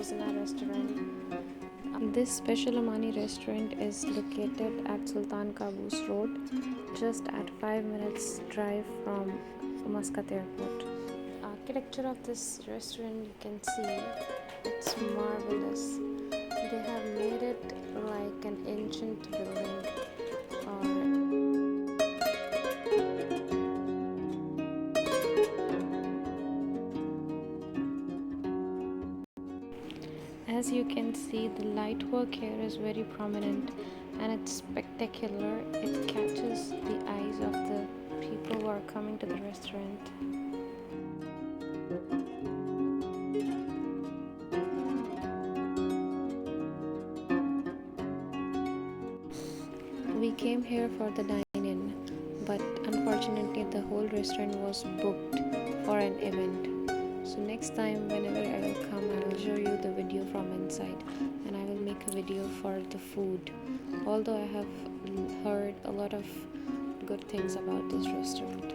Rozna Restaurant. This special Omani restaurant is located at Sultan Qaboos Road, just at 5 minutes drive from Muscat Airport. Architecture of this restaurant, you can see, it's marvelous. They have made it like an ancient building, or as you can see, the light work here is very prominent and it's spectacular. It catches the eyes of the people who are coming to the restaurant. We came here for the dine-in, but unfortunately the whole restaurant was booked for an event. So next time whenever I will come, I will show you the video from inside, and I will make a video for the food. Although I have heard a lot of good things about this restaurant.